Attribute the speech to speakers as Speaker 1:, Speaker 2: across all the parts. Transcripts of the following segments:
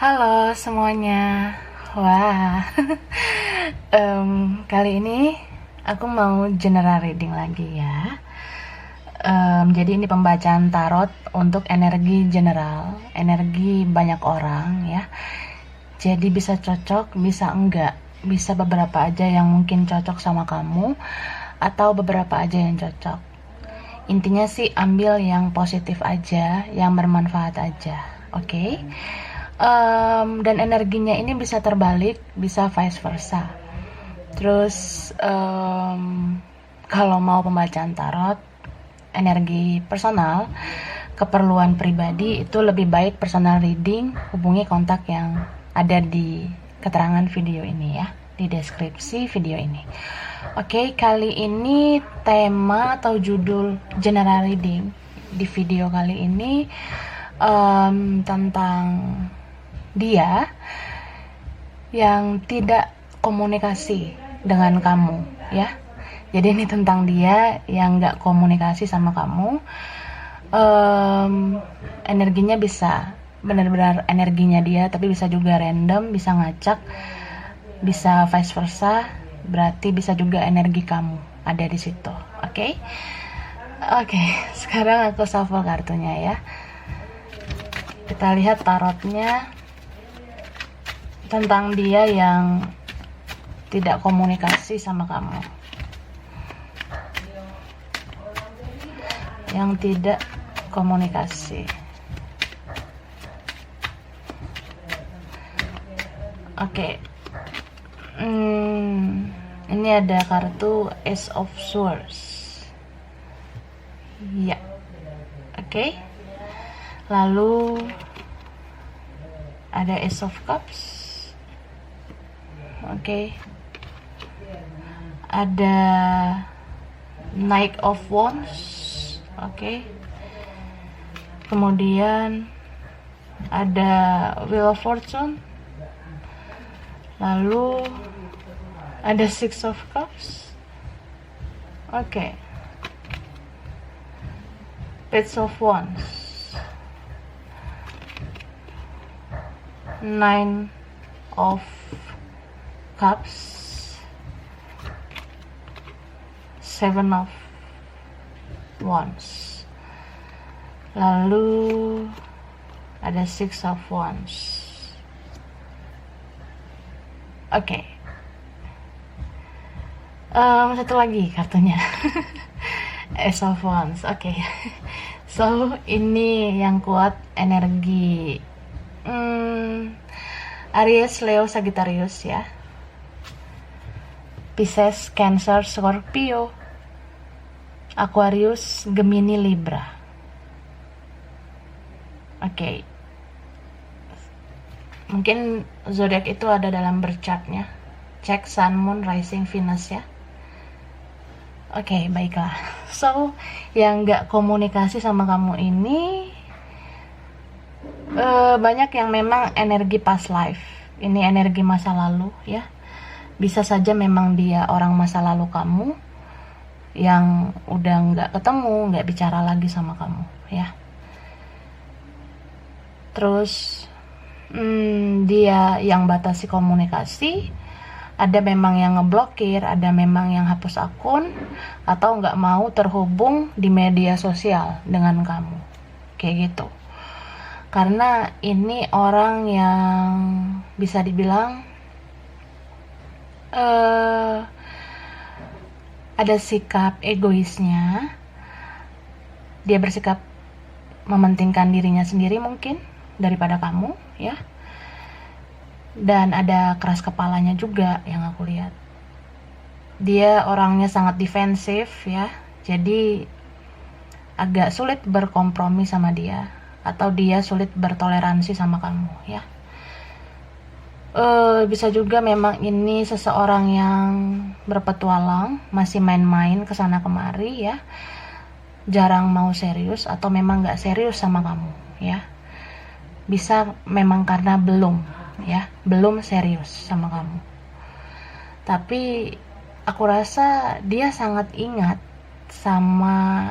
Speaker 1: Halo semuanya. Wah, kali ini aku mau general reading lagi ya. Jadi ini pembacaan tarot untuk energi general, energi banyak orang ya. Jadi bisa cocok, bisa enggak, bisa beberapa aja yang mungkin cocok sama kamu, atau beberapa aja yang cocok. Intinya sih ambil yang positif aja, yang bermanfaat aja, oke? Dan energinya ini bisa terbalik, bisa vice versa. Terus kalau mau pembacaan tarot, energi personal, keperluan pribadi, itu lebih baik personal reading, hubungi kontak yang ada di keterangan video ini ya, di deskripsi video ini. Oke, kali ini tema atau judul general reading di video kali ini tentang dia yang tidak komunikasi dengan kamu ya. Jadi ini tentang dia yang gak komunikasi sama kamu. Energinya bisa benar-benar energinya dia, tapi bisa juga random, bisa ngacak, bisa vice versa. Berarti bisa juga energi kamu ada di situ. Oke, sekarang aku shuffle kartunya ya. Kita lihat tarotnya tentang dia yang tidak komunikasi sama kamu, yang tidak komunikasi. Oke. Ini ada kartu Ace of Swords ya. Oke. Lalu ada Ace of Cups. Oke. Ada Knight of Wands. Oke. Kemudian ada Wheel of Fortune. Lalu ada Six of Cups. Oke. Page of Wands. Nine of Cups. Seven of Wands. Lalu ada Six of Wands. Oke. Satu lagi kartunya. Ace of Wands. Oke. So ini yang kuat energi Aries, Leo, Sagittarius ya. Pisces, Cancer, Scorpio, Aquarius, Gemini, Libra. Oke. Mungkin zodiak itu ada dalam berchartnya. Cek Sun, Moon, Rising, Venus ya. Oke, baiklah. So, yang gak komunikasi sama kamu ini banyak yang memang energi past life. Ini energi masa lalu ya. Bisa saja memang dia orang masa lalu kamu yang udah gak ketemu, gak bicara lagi sama kamu ya. Terus dia yang batasi komunikasi, ada memang yang ngeblokir, ada memang yang hapus akun, atau nggak mau terhubung di media sosial dengan kamu, kayak gitu. Karena ini orang yang bisa dibilang ada sikap egoisnya, dia bersikap mementingkan dirinya sendiri mungkin daripada kamu ya. Dan ada keras kepalanya juga yang aku lihat. Dia orangnya sangat defensif ya. Jadi agak sulit berkompromi sama dia, atau dia sulit bertoleransi sama kamu ya. Bisa juga memang ini seseorang yang berpetualang, masih main-main kesana kemari ya. Jarang mau serius, atau memang gak serius sama kamu ya. Bisa memang karena belum serius sama kamu. Tapi aku rasa dia sangat ingat sama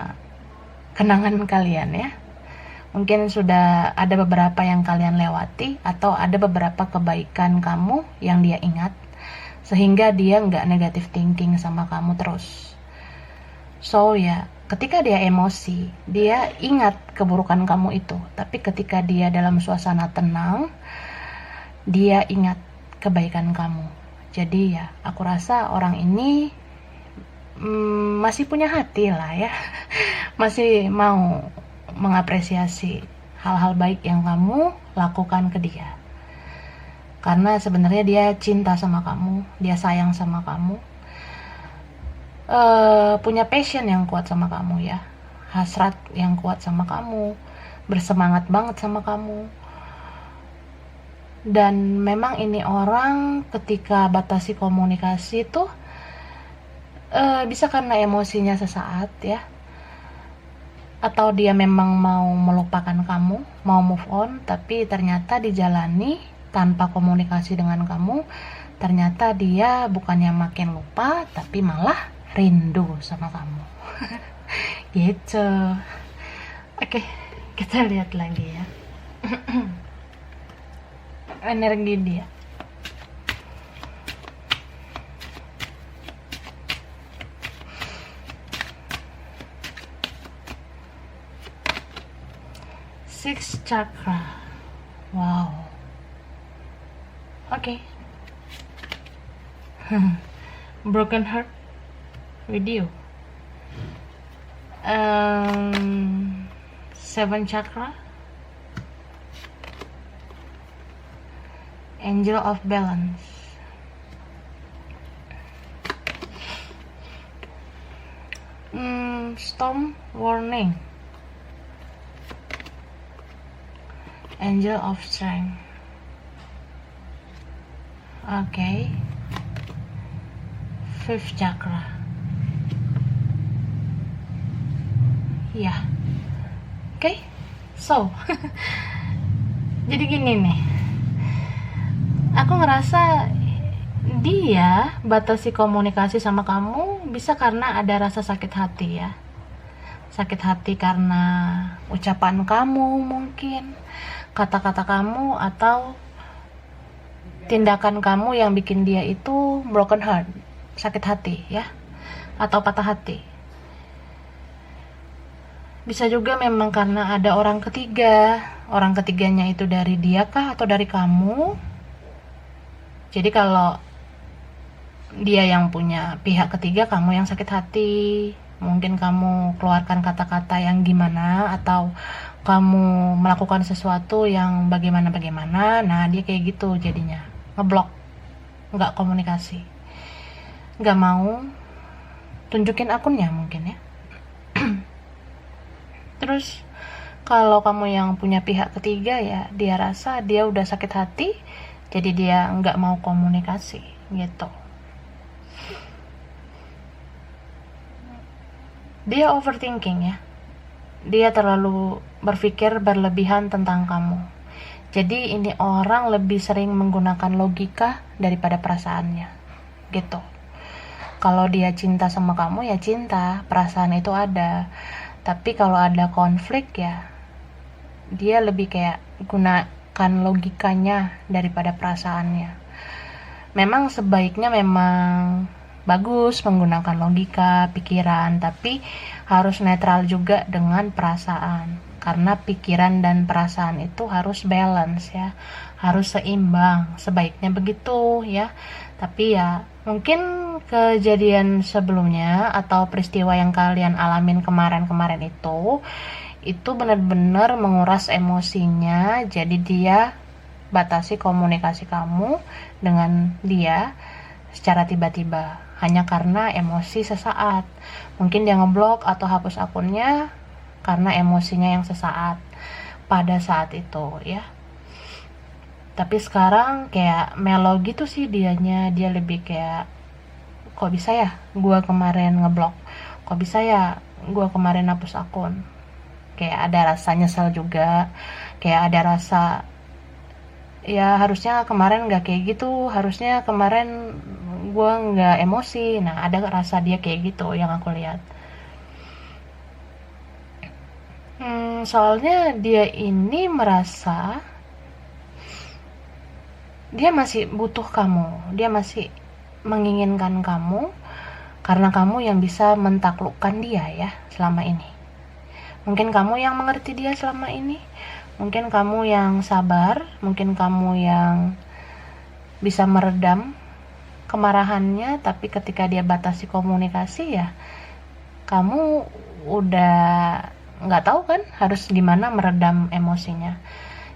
Speaker 1: kenangan kalian ya. Mungkin sudah ada beberapa yang kalian lewati, atau ada beberapa kebaikan kamu yang dia ingat, sehingga dia nggak negative thinking sama kamu terus. So ya, ketika dia emosi, dia ingat keburukan kamu itu. Tapi ketika dia dalam suasana tenang, dia ingat kebaikan kamu. Jadi ya, aku rasa orang ini masih punya hati lah ya. Masih mau mengapresiasi hal-hal baik yang kamu lakukan ke dia. Karena sebenarnya dia cinta sama kamu, dia sayang sama kamu, punya passion yang kuat sama kamu ya, hasrat yang kuat sama kamu, bersemangat banget sama kamu. Dan memang ini orang ketika batasi komunikasi tuh bisa karena emosinya sesaat ya, atau dia memang mau melupakan kamu, mau move on, tapi ternyata dijalani tanpa komunikasi dengan kamu, ternyata dia bukannya makin lupa, tapi malah rindu sama kamu. Gitu. Oke, kita lihat lagi ya. Energi dia. Six chakra. Wow. Oke. Broken heart with you. Seven chakra. Angel of balance. Storm warning. Angel of strength. Okay. Fifth chakra. Ya. Okay. So. Jadi gini nih. Aku ngerasa dia batasi komunikasi sama kamu bisa karena ada rasa sakit hati ya. Sakit hati karena ucapan kamu mungkin, kata-kata kamu, atau tindakan kamu yang bikin dia itu broken heart, sakit hati ya, atau patah hati. Bisa juga memang karena ada orang ketiga. Orang ketiganya itu dari dia kah atau dari kamu? Jadi kalau dia yang punya pihak ketiga, kamu yang sakit hati. Mungkin kamu keluarkan kata-kata yang gimana, atau kamu melakukan sesuatu yang bagaimana-bagaimana. Nah, dia kayak gitu jadinya. Ngeblok, nggak komunikasi, nggak mau tunjukin akunnya mungkin ya. Terus kalau kamu yang punya pihak ketiga ya, dia rasa dia udah sakit hati, jadi dia nggak mau komunikasi gitu. Dia overthinking ya. Dia terlalu berpikir berlebihan tentang kamu. Jadi ini orang lebih sering menggunakan logika daripada perasaannya. Gitu. Kalau dia cinta sama kamu ya cinta, perasaan itu ada. Tapi kalau ada konflik ya, dia lebih kayak gunakan logikanya daripada perasaannya. Memang sebaiknya memang bagus menggunakan logika, pikiran, tapi harus netral juga dengan perasaan. Karena pikiran dan perasaan itu harus balance ya, harus seimbang, sebaiknya begitu ya. Tapi ya mungkin kejadian sebelumnya atau peristiwa yang kalian alamin kemarin-kemarin itu benar-benar menguras emosinya, jadi dia batasi komunikasi kamu dengan dia secara tiba-tiba hanya karena emosi sesaat. Mungkin dia ngeblok atau hapus akunnya karena emosinya yang sesaat pada saat itu ya. Tapi sekarang kayak melo gitu sih dianya, dia lebih kayak kok bisa ya gua kemarin ngeblok, kok bisa ya gua kemarin hapus akun. Kayak ada rasa nyesel juga, kayak ada rasa ya harusnya kemarin gak kayak gitu, harusnya kemarin gue gak emosi. Nah ada rasa dia kayak gitu yang aku lihat Soalnya dia ini merasa dia masih butuh kamu, dia masih menginginkan kamu karena kamu yang bisa mentaklukkan dia ya selama ini. Mungkin kamu yang mengerti dia selama ini, mungkin kamu yang sabar, mungkin kamu yang bisa meredam kemarahannya, tapi ketika dia batasi komunikasi ya kamu udah nggak tahu kan harus gimana meredam emosinya.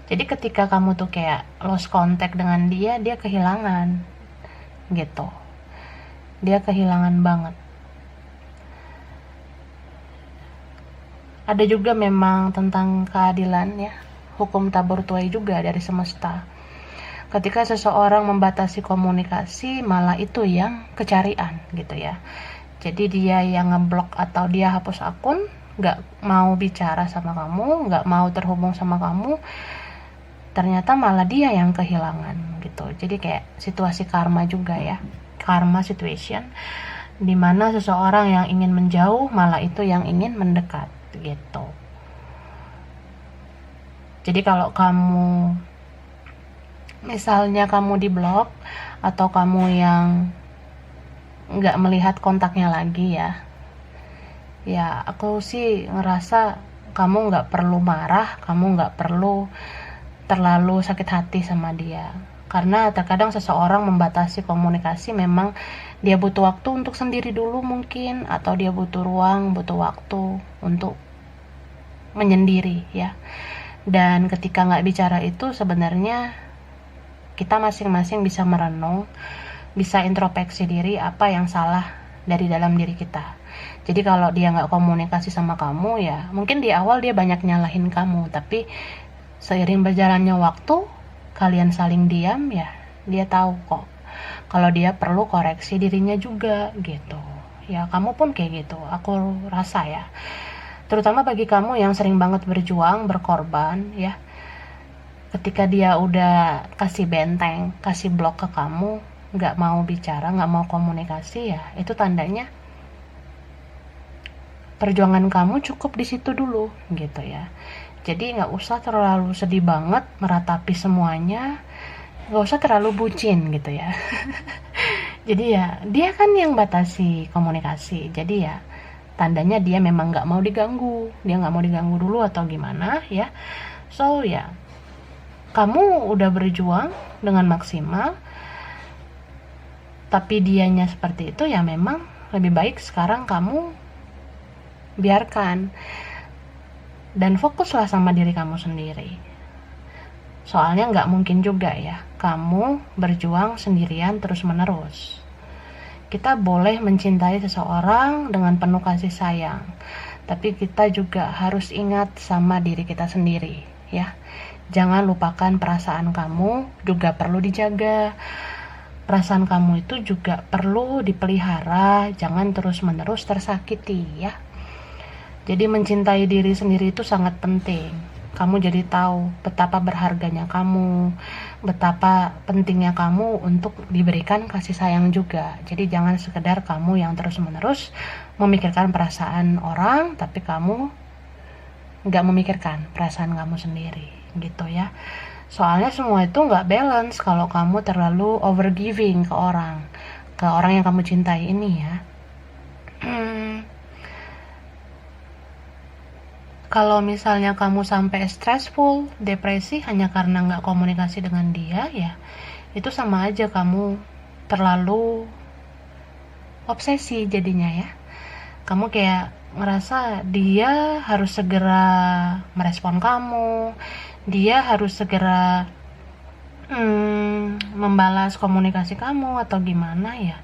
Speaker 1: Jadi ketika kamu tuh kayak lost contact dengan dia, dia kehilangan gitu, dia kehilangan banget. Ada juga memang tentang keadilan ya, hukum tabur tuai juga dari semesta. Ketika seseorang membatasi komunikasi, malah itu yang kecarian gitu ya. Jadi dia yang ngeblok atau dia hapus akun, gak mau bicara sama kamu, gak mau terhubung sama kamu, ternyata malah dia yang kehilangan gitu. Jadi kayak situasi karma juga ya, karma situation, dimana seseorang yang ingin menjauh malah itu yang ingin mendekat gitu. Jadi kalau kamu misalnya kamu di blok atau kamu yang nggak melihat kontaknya lagi ya aku sih ngerasa kamu nggak perlu marah, kamu nggak perlu terlalu sakit hati sama dia, karena terkadang seseorang membatasi komunikasi memang dia butuh waktu untuk sendiri dulu mungkin, atau dia butuh ruang, butuh waktu untuk menyendiri ya. Dan ketika nggak bicara itu sebenarnya kita masing-masing bisa merenung, bisa introspeksi diri apa yang salah dari dalam diri kita. Jadi kalau dia nggak komunikasi sama kamu ya mungkin di awal dia banyak nyalahin kamu, tapi seiring berjalannya waktu kalian saling diam ya dia tahu kok kalau dia perlu koreksi dirinya juga gitu ya. Kamu pun kayak gitu aku rasa ya, terutama bagi kamu yang sering banget berjuang, berkorban ya. Ketika dia udah kasih benteng, kasih blok ke kamu, nggak mau bicara, nggak mau komunikasi ya itu tandanya perjuangan kamu cukup di situ dulu gitu ya. Jadi nggak usah terlalu sedih banget meratapi semuanya, nggak usah terlalu bucin gitu ya. Jadi ya dia kan yang batasi komunikasi, jadi ya tandanya dia memang nggak mau diganggu, dia nggak mau diganggu dulu atau gimana ya. So ya kamu udah berjuang dengan maksimal, tapi dianya seperti itu ya memang lebih baik sekarang kamu biarkan dan fokuslah sama diri kamu sendiri. Soalnya nggak mungkin juga ya kamu berjuang sendirian terus menerus. Kita boleh mencintai seseorang dengan penuh kasih sayang, tapi kita juga harus ingat sama diri kita sendiri ya. Jangan lupakan perasaan kamu juga perlu dijaga. Perasaan kamu itu juga perlu dipelihara, jangan terus-menerus tersakiti ya. Jadi mencintai diri sendiri itu sangat penting. Kamu jadi tahu betapa berharganya kamu, betapa pentingnya kamu untuk diberikan kasih sayang juga. Jadi jangan sekedar kamu yang terus-menerus memikirkan perasaan orang, tapi kamu nggak memikirkan perasaan kamu sendiri gitu ya. Soalnya semua itu nggak balance kalau kamu terlalu overgiving ke orang yang kamu cintai ini ya. Kalau misalnya kamu sampai stressful, depresi hanya karena nggak komunikasi dengan dia ya, itu sama aja kamu terlalu obsesi jadinya ya. Kamu kayak ngerasa dia harus segera merespon kamu, dia harus segera membalas komunikasi kamu atau gimana ya.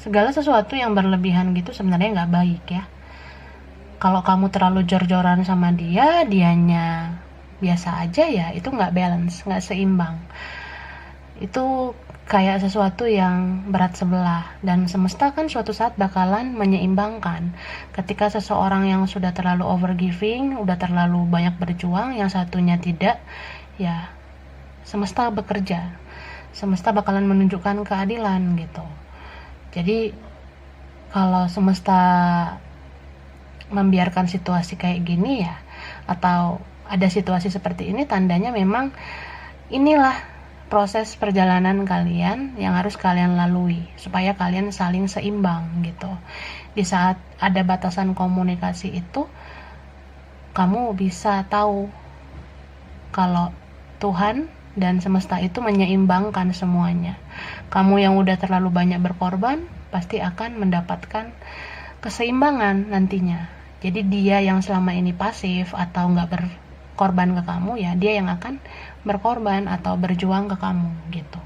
Speaker 1: Segala sesuatu yang berlebihan gitu sebenarnya nggak baik ya. Kalau kamu terlalu jor-joran sama dia, dianya biasa aja ya, itu nggak balance, nggak seimbang. Itu kayak sesuatu yang berat sebelah, dan semesta kan suatu saat bakalan menyeimbangkan. Ketika seseorang yang sudah terlalu overgiving, udah terlalu banyak berjuang, yang satunya tidak, ya semesta bekerja. Semesta bakalan menunjukkan keadilan gitu. Jadi kalau semesta membiarkan situasi kayak gini ya atau ada situasi seperti ini, tandanya memang inilah proses perjalanan kalian yang harus kalian lalui supaya kalian saling seimbang gitu. Di saat ada batasan komunikasi itu, kamu bisa tahu kalau Tuhan dan semesta itu menyeimbangkan semuanya. Kamu yang udah terlalu banyak berkorban pasti akan mendapatkan keseimbangan nantinya. Jadi dia yang selama ini pasif atau nggak berkorban ke kamu, ya dia yang akan berkorban atau berjuang ke kamu gitu.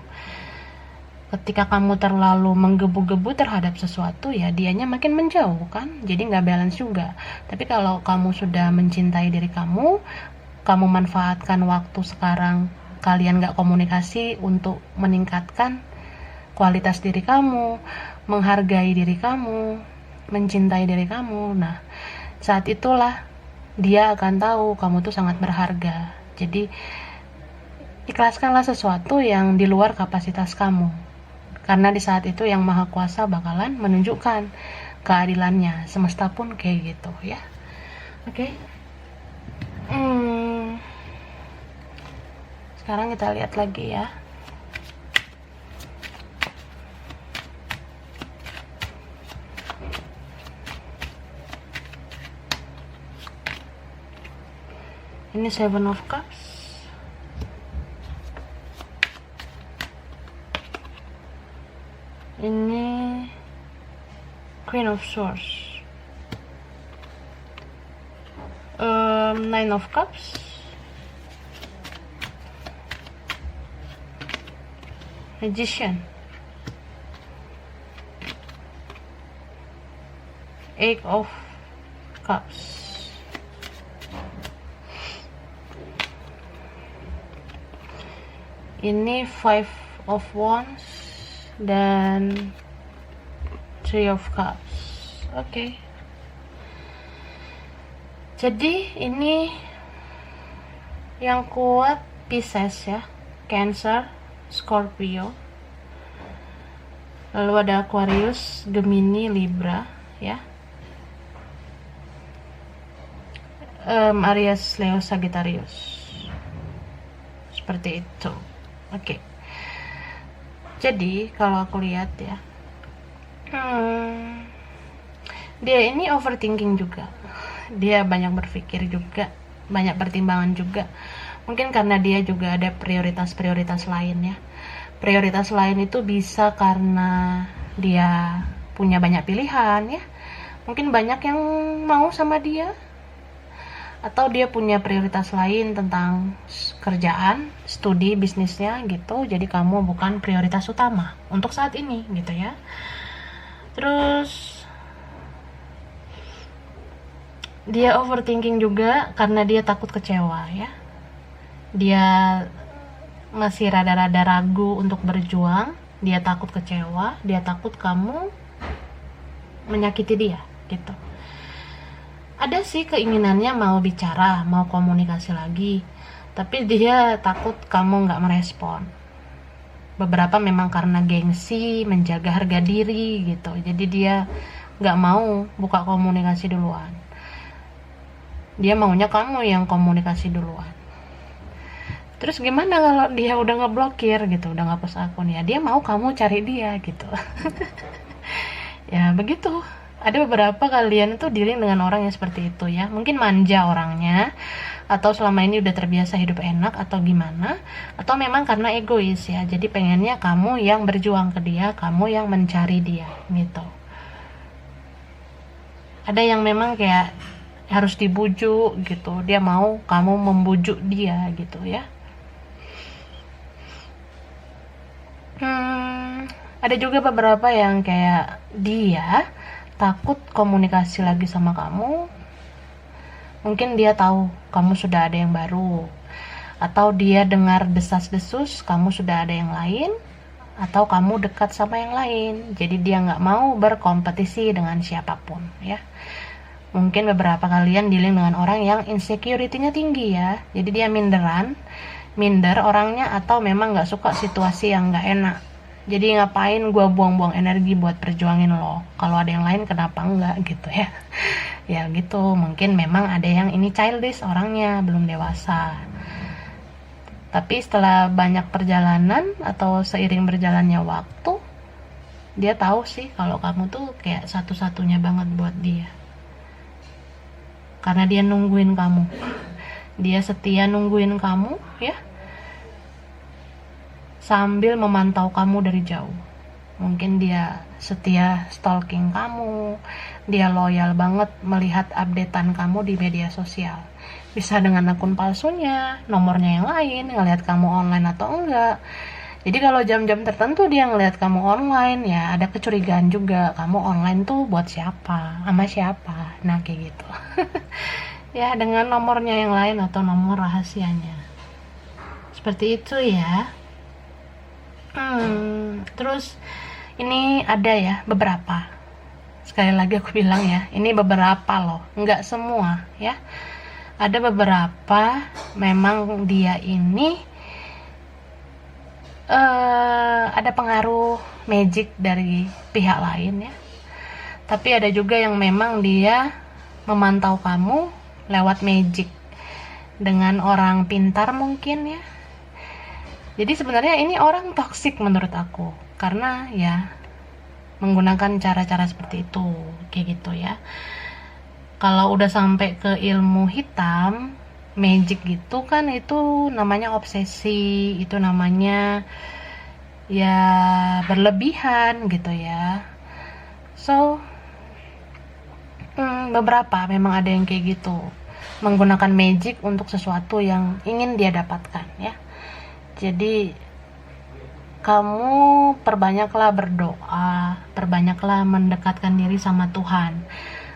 Speaker 1: Ketika kamu terlalu menggebu-gebu terhadap sesuatu, ya dianya makin menjauh kan, jadi nggak balance juga. Tapi kalau kamu sudah mencintai diri kamu manfaatkan waktu sekarang kalian nggak komunikasi untuk meningkatkan kualitas diri kamu, menghargai diri kamu, mencintai diri kamu. Nah, saat itulah dia akan tahu kamu tuh sangat berharga. Jadi ikhlaskanlah sesuatu yang di luar kapasitas kamu, karena di saat itu yang Maha Kuasa bakalan menunjukkan keadilannya. Semesta pun kayak gitu ya. Oke. Sekarang kita lihat lagi ya. Ini 7 of Cups. Ini Queen of Swords. 9 of Cups. Magician. 8 of Cups. Ini 5 of Wands dan 3 of Cups. Oke. Jadi ini yang kuat Pisces ya, Cancer, Scorpio, lalu ada Aquarius, Gemini, Libra ya, Aries, Leo, Sagittarius, seperti itu. Oke. Jadi kalau aku lihat ya, dia ini overthinking juga, dia banyak berpikir juga, banyak pertimbangan juga. Mungkin karena dia juga ada prioritas-prioritas lain ya. Prioritas lain itu bisa karena dia punya banyak pilihan ya. Mungkin banyak yang mau sama dia, atau dia punya prioritas lain tentang kerjaan, studi, bisnisnya gitu. Jadi kamu bukan prioritas utama untuk saat ini gitu ya. Terus dia overthinking juga karena dia takut kecewa ya. Dia masih rada-rada ragu untuk berjuang, dia takut kecewa, dia takut kamu menyakiti dia gitu. Ada sih keinginannya mau bicara, mau komunikasi lagi, tapi dia takut kamu nggak merespon. Beberapa memang karena gengsi, menjaga harga diri gitu, jadi dia nggak mau buka komunikasi duluan. Dia maunya kamu yang komunikasi duluan. Terus gimana kalau dia udah ngeblokir gitu, udah ngapus akun, ya dia mau kamu cari dia gitu. Ya begitu. Ada beberapa kalian itu dealing dengan orang yang seperti itu ya. Mungkin manja orangnya, atau selama ini udah terbiasa hidup enak, atau gimana, atau memang karena egois ya. Jadi pengennya kamu yang berjuang ke dia, kamu yang mencari dia gitu. Ada yang memang kayak harus dibujuk gitu, dia mau kamu membujuk dia gitu ya. Ada juga beberapa yang kayak dia takut komunikasi lagi sama kamu. Mungkin dia tahu kamu sudah ada yang baru, atau dia dengar desas-desus kamu sudah ada yang lain, atau kamu dekat sama yang lain. Jadi dia nggak mau berkompetisi dengan siapapun ya. Mungkin beberapa kalian dealing dengan orang yang insecurity-nya tinggi ya. Jadi dia minder orangnya, atau memang nggak suka situasi yang nggak enak. Jadi ngapain gue buang-buang energi buat perjuangin lo, kalau ada yang lain kenapa enggak gitu ya. Ya gitu, mungkin memang ada yang ini childish orangnya, belum dewasa. Tapi setelah banyak perjalanan atau seiring berjalannya waktu, dia tahu sih kalau kamu tuh kayak satu-satunya banget buat dia. Karena dia nungguin kamu. Dia setia nungguin kamu ya. Sambil memantau kamu dari jauh. Mungkin dia setia stalking kamu. Dia loyal banget melihat updatean kamu di media sosial. Bisa dengan akun palsunya, nomornya yang lain, ngelihat kamu online atau enggak. Jadi kalau jam-jam tertentu dia ngelihat kamu online, ya ada kecurigaan juga, kamu online tuh buat siapa, sama siapa. Nah kayak gitu. Ya dengan nomornya yang lain atau nomor rahasianya. Seperti itu ya. Terus ini ada ya beberapa. Sekali lagi aku bilang ya, ini beberapa loh, nggak semua ya. Ada beberapa memang dia ini ada pengaruh magic dari pihak lain ya. Tapi ada juga yang memang dia memantau kamu lewat magic dengan orang pintar mungkin ya. Jadi sebenarnya ini orang toksik menurut aku, karena ya menggunakan cara-cara seperti itu, kayak gitu ya. Kalau udah sampai ke ilmu hitam, magic gitu kan, itu namanya obsesi, itu namanya ya berlebihan gitu ya. So beberapa memang ada yang kayak gitu, menggunakan magic untuk sesuatu yang ingin dia dapatkan ya. Jadi kamu perbanyaklah berdoa, perbanyaklah mendekatkan diri sama Tuhan,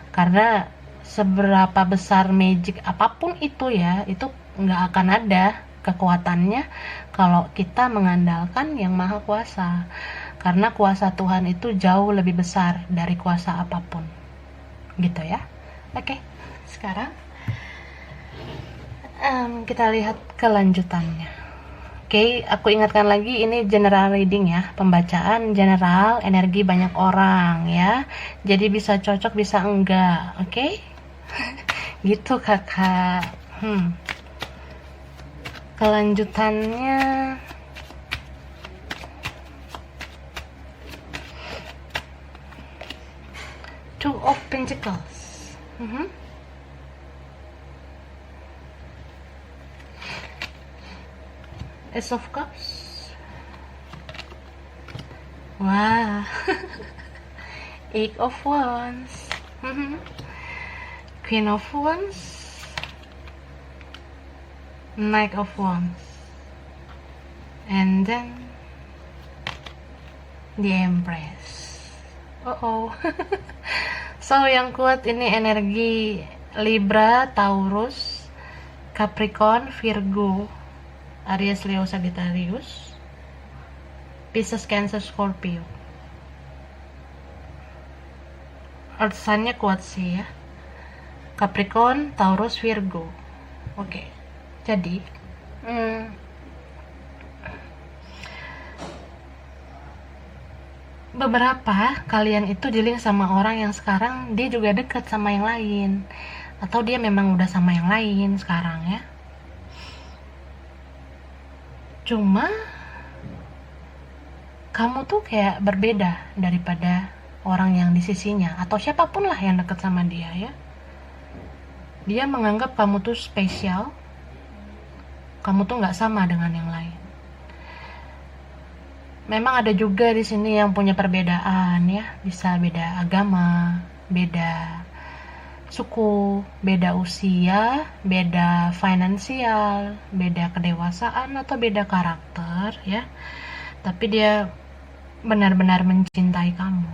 Speaker 1: karena seberapa besar magic apapun itu ya, itu nggak akan ada kekuatannya kalau kita mengandalkan yang maha kuasa, karena kuasa Tuhan itu jauh lebih besar dari kuasa apapun gitu ya. Oke, sekarang kita lihat kelanjutannya. Oke, aku ingatkan lagi, ini general reading ya, pembacaan general, energi banyak orang ya, jadi bisa cocok bisa enggak, oke? Gitu kakak. Kelanjutannya Two of Pentacles. Ace of Cups. Wow. Eight of Wands. Queen of Wands. Knight of Wands. And then the Empress. So yang kuat ini energi Libra, Taurus, Capricorn, Virgo, Aries, Leo, Sagittarius, Pisces, Cancer, Scorpio. Earth sign-nya kuat sih ya. Capricorn, Taurus, Virgo. Oke. Jadi beberapa kalian itu dealing sama orang yang sekarang dia juga dekat sama yang lain, atau dia memang udah sama yang lain sekarang ya. Cuma kamu tuh kayak berbeda daripada orang yang di sisinya, atau siapapun lah yang dekat sama dia ya. Dia menganggap kamu tuh spesial, kamu tuh nggak sama dengan yang lain. Memang ada juga di sini yang punya perbedaan ya, bisa beda agama, beda suku, beda usia, beda finansial, beda kedewasaan, atau beda karakter ya. Tapi dia benar-benar mencintai kamu.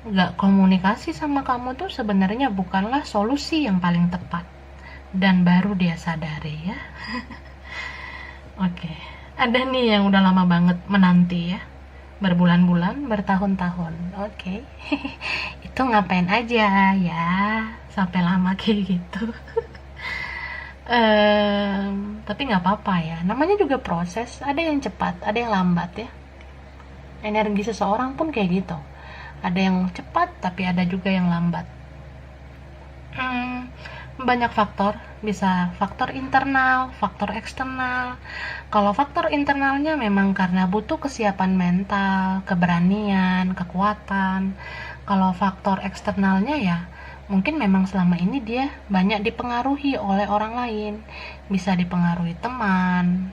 Speaker 1: Gak komunikasi sama kamu tuh sebenarnya bukanlah solusi yang paling tepat, dan baru dia sadari ya. Oke. Ada nih yang udah lama banget menanti ya, berbulan-bulan, bertahun-tahun. Oke. Itu ngapain aja ya sampai lama kayak gitu. Tapi nggak apa-apa ya, namanya juga proses, ada yang cepat, ada yang lambat ya. Energi seseorang pun kayak gitu, ada yang cepat tapi ada juga yang lambat. Banyak faktor, bisa faktor internal, faktor eksternal. Kalau faktor internalnya memang karena butuh kesiapan mental, keberanian, kekuatan. Kalau faktor eksternalnya ya mungkin memang selama ini dia banyak dipengaruhi oleh orang lain, bisa dipengaruhi teman,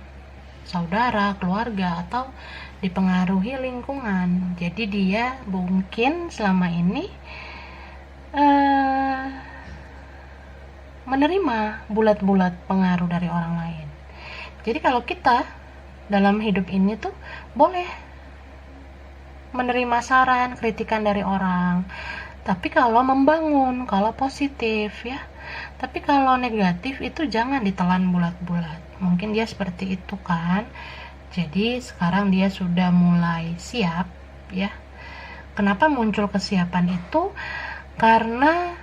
Speaker 1: saudara, keluarga, atau dipengaruhi lingkungan. Jadi dia mungkin selama ini eh, menerima bulat-bulat pengaruh dari orang lain. Jadi kalau kita dalam hidup ini tuh boleh menerima saran, kritikan dari orang, tapi kalau membangun, kalau positif ya. Tapi kalau negatif itu jangan ditelan bulat-bulat. Mungkin dia seperti itu kan. Jadi sekarang dia sudah mulai siap ya. Kenapa muncul kesiapan itu? Karena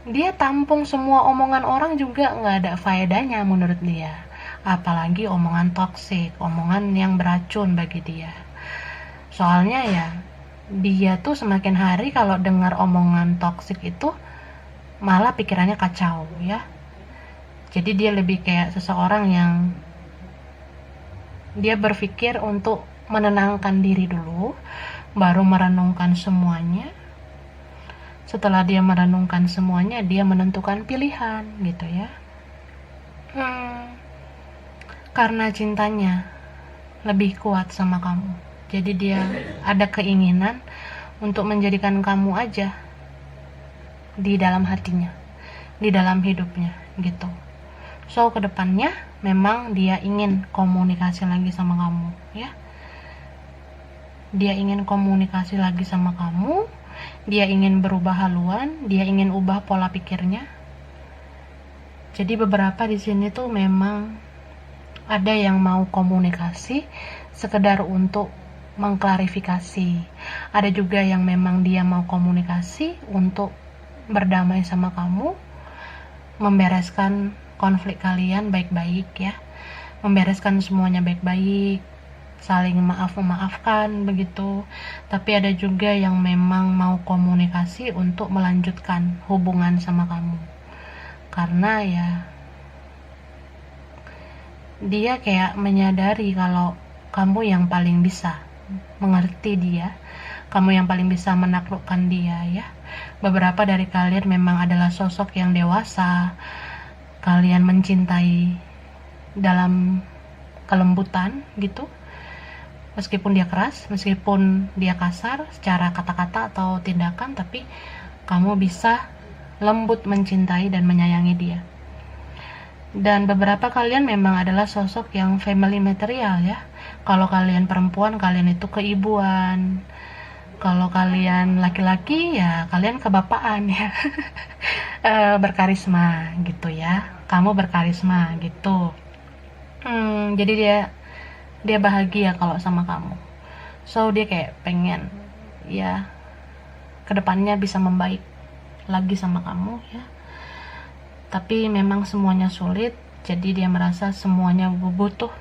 Speaker 1: dia tampung semua omongan orang juga nggak ada faedahnya menurut dia. Apalagi omongan toksik, omongan yang beracun bagi dia. Soalnya ya, dia tuh semakin hari kalau dengar omongan toksik itu malah pikirannya kacau ya. Jadi dia lebih kayak seseorang yang dia berpikir untuk menenangkan diri dulu, baru merenungkan semuanya. Setelah dia merenungkan semuanya, dia menentukan pilihan gitu ya. Karena cintanya lebih kuat sama kamu, jadi dia ada keinginan untuk menjadikan kamu aja di dalam hatinya, di dalam hidupnya gitu. So kedepannya memang dia ingin komunikasi lagi sama kamu ya. Dia ingin komunikasi lagi sama kamu, dia ingin berubah haluan, dia ingin ubah pola pikirnya. Jadi beberapa di sini tuh memang ada yang mau komunikasi sekedar untuk mengklarifikasi. Ada juga yang memang dia mau komunikasi untuk berdamai sama kamu, membereskan konflik kalian baik-baik ya, membereskan semuanya baik-baik, saling maaf-memaafkan begitu. Tapi ada juga yang memang mau komunikasi untuk melanjutkan hubungan sama kamu, karena ya dia kayak menyadari kalau kamu yang paling bisa mengerti dia, kamu yang paling bisa menaklukkan dia ya. Beberapa dari kalian memang adalah sosok yang dewasa, kalian mencintai dalam kelembutan gitu, meskipun dia keras, meskipun dia kasar secara kata-kata atau tindakan, tapi kamu bisa lembut mencintai dan menyayangi dia. Dan beberapa kalian memang adalah sosok yang family material ya. Kalau kalian perempuan, kalian itu keibuan. Kalau kalian laki-laki ya kalian kebapaan ya. Berkarisma gitu ya. Kamu berkarisma gitu. Jadi dia bahagia kalau sama kamu. So dia kayak pengen ya kedepannya bisa membaik lagi sama kamu ya. Tapi memang semuanya sulit, jadi dia merasa semuanya butuh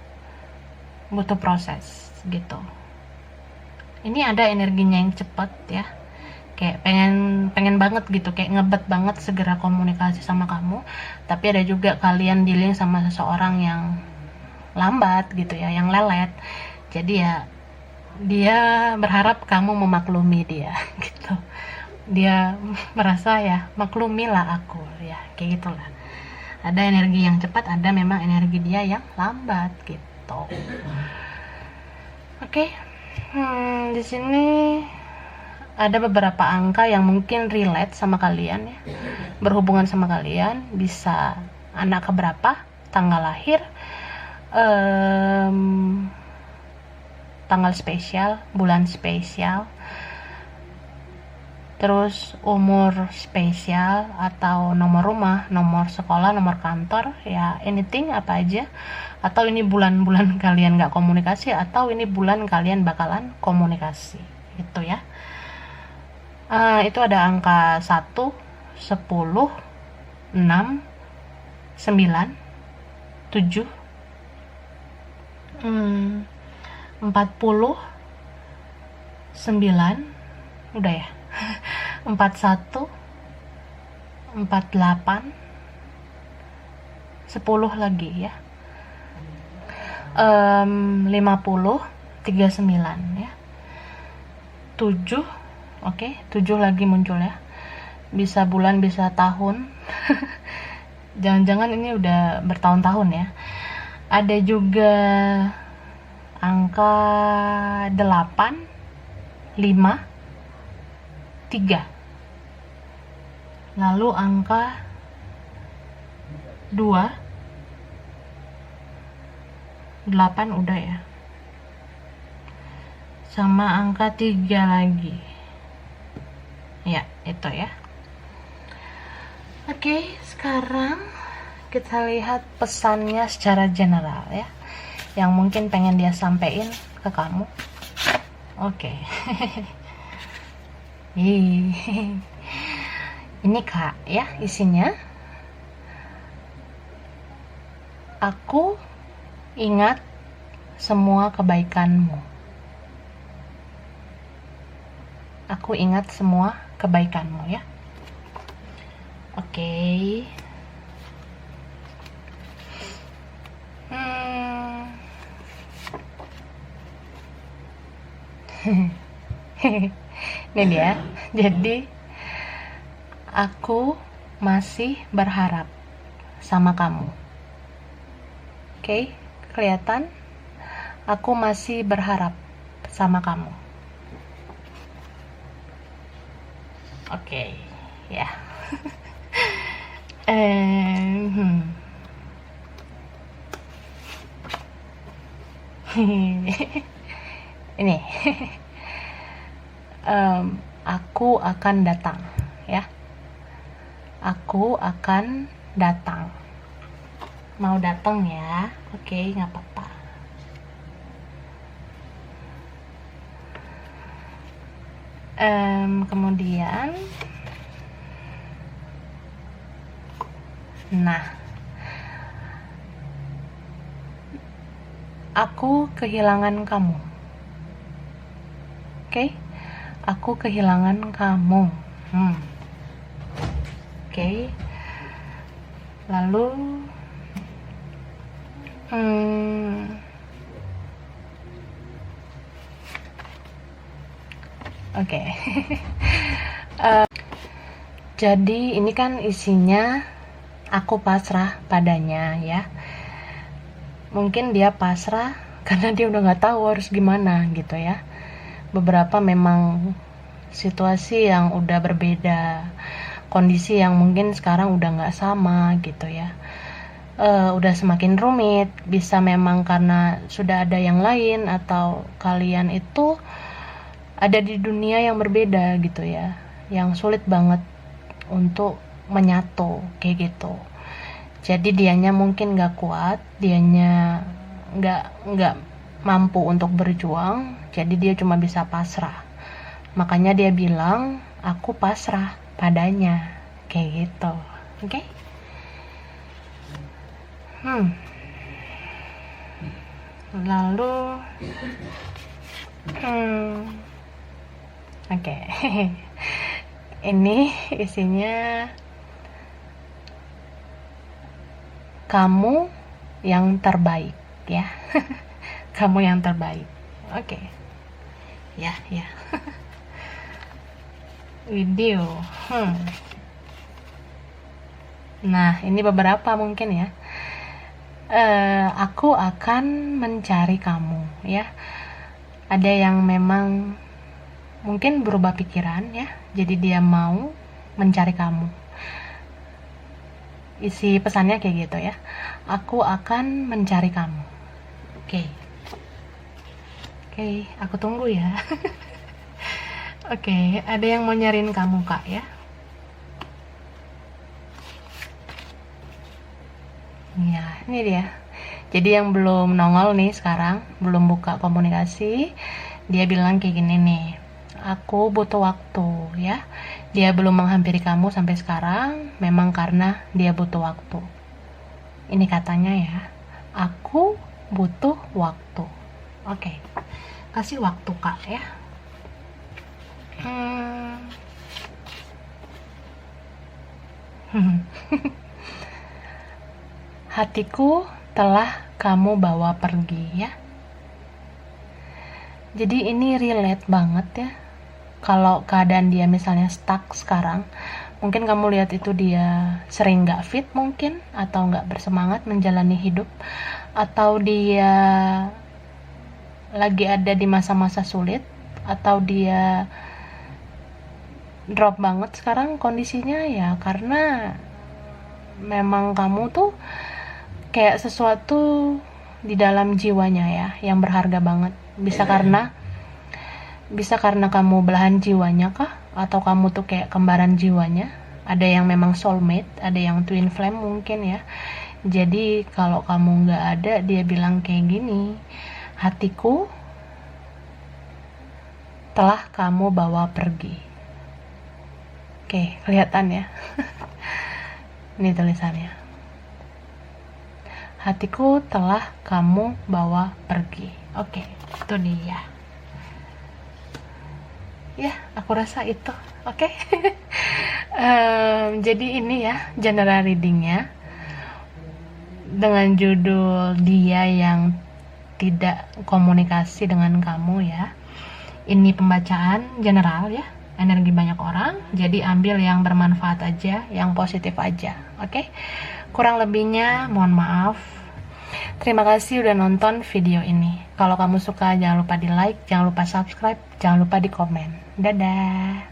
Speaker 1: proses gitu. Ini ada energinya yang cepat ya, kayak pengen banget gitu, kayak ngebet banget segera komunikasi sama kamu. Tapi ada juga kalian dealing sama seseorang yang lambat gitu ya, yang lelet. Jadi ya dia berharap kamu memaklumi dia gitu. Dia merasa ya maklumilah aku ya, kayak gitulah. Ada energi yang cepat, ada memang energi dia yang lambat gitu. Oke. Di sini ada beberapa angka yang mungkin relate sama kalian ya, berhubungan sama kalian. Bisa anak keberapa, tanggal lahir, tanggal spesial, bulan spesial, terus umur spesial, atau nomor rumah, nomor sekolah, nomor kantor, ya anything apa aja. Atau ini bulan-bulan kalian gak komunikasi, atau ini bulan kalian bakalan komunikasi gitu ya. Itu ada angka 1, 10, 6, 9, 7, 40, 9, udah ya, 41, 48, 10 lagi ya, 50, 39 ya, 7, oke, 7 lagi muncul ya, bisa bulan bisa tahun. Jangan-jangan ini udah bertahun-tahun ya. Ada juga angka 8, 5, 3, lalu angka 2, 8 udah ya, sama angka 3 lagi ya, itu ya. Oke, sekarang kita lihat pesannya secara general ya, yang mungkin pengen dia sampein ke kamu. Oke. Ini Kak ya, isinya. Aku ingat semua kebaikanmu. Aku ingat semua kebaikanmu ya. Oke. Ini dia. Jadi aku masih berharap sama kamu. Oke, kelihatan? Aku masih berharap sama kamu. Oke, ya. Ini. Aku akan datang, ya. Aku akan datang. Mau datang ya? Oke, nggak apa-apa. Kemudian, nah, aku kehilangan kamu. Oke, aku kehilangan kamu. Oke. Lalu oke. Jadi ini kan isinya aku pasrah padanya ya. Mungkin dia pasrah karena dia udah nggak tahu harus gimana gitu ya. Beberapa memang situasi yang udah berbeda, kondisi yang mungkin sekarang udah nggak sama gitu ya. Udah semakin rumit, bisa memang karena sudah ada yang lain atau kalian itu ada di dunia yang berbeda gitu ya, yang sulit banget untuk menyatu kayak gitu. Jadi dianya mungkin nggak kuat, dianya nggak mampu untuk berjuang, jadi dia cuma bisa pasrah. Makanya dia bilang aku pasrah padanya kayak gitu. Oke? Lalu oke. Ini isinya kamu yang terbaik ya. Kamu yang terbaik. Oke. Ya. Video. Nah, ini beberapa mungkin ya. Aku akan mencari kamu ya. Ada yang memang mungkin berubah pikiran ya, jadi dia mau mencari kamu. Isi pesannya kayak gitu ya. Aku akan mencari kamu. Oke, aku tunggu ya. Oke, ada yang mau nyariin kamu Kak ya. Ya, ini dia. Jadi yang belum nongol nih sekarang, belum buka komunikasi, dia bilang kayak gini nih, aku butuh waktu ya. Dia belum menghampiri kamu sampai sekarang, memang karena dia butuh waktu. Ini katanya ya, aku butuh waktu. Oke, kasih waktu Kak ya. Hatiku telah kamu bawa pergi ya. Jadi ini relate banget ya. Kalau keadaan dia misalnya stuck sekarang, mungkin kamu lihat itu dia sering gak fit mungkin, atau gak bersemangat menjalani hidup, atau dia lagi ada di masa-masa sulit, atau dia drop banget sekarang kondisinya ya, karena memang kamu tuh kayak sesuatu di dalam jiwanya ya yang berharga banget. Bisa karena kamu belahan jiwanya kah, atau kamu tuh kayak kembaran jiwanya. Ada yang memang soulmate, ada yang twin flame mungkin ya. Jadi kalau kamu nggak ada, dia bilang kayak gini, hatiku telah kamu bawa pergi. Oke, kelihatan ya. Ini tulisannya, hatiku telah kamu bawa pergi. Oke, itu dia ya, aku rasa itu oke. Jadi ini ya general readingnya dengan judul dia yang tidak komunikasi dengan kamu ya. Ini pembacaan general ya, energi banyak orang, jadi ambil yang bermanfaat aja, yang positif aja. Oke, kurang lebihnya mohon maaf. Terima kasih udah nonton video ini. Kalau kamu suka jangan lupa di like, jangan lupa subscribe, jangan lupa di komen. Dadah.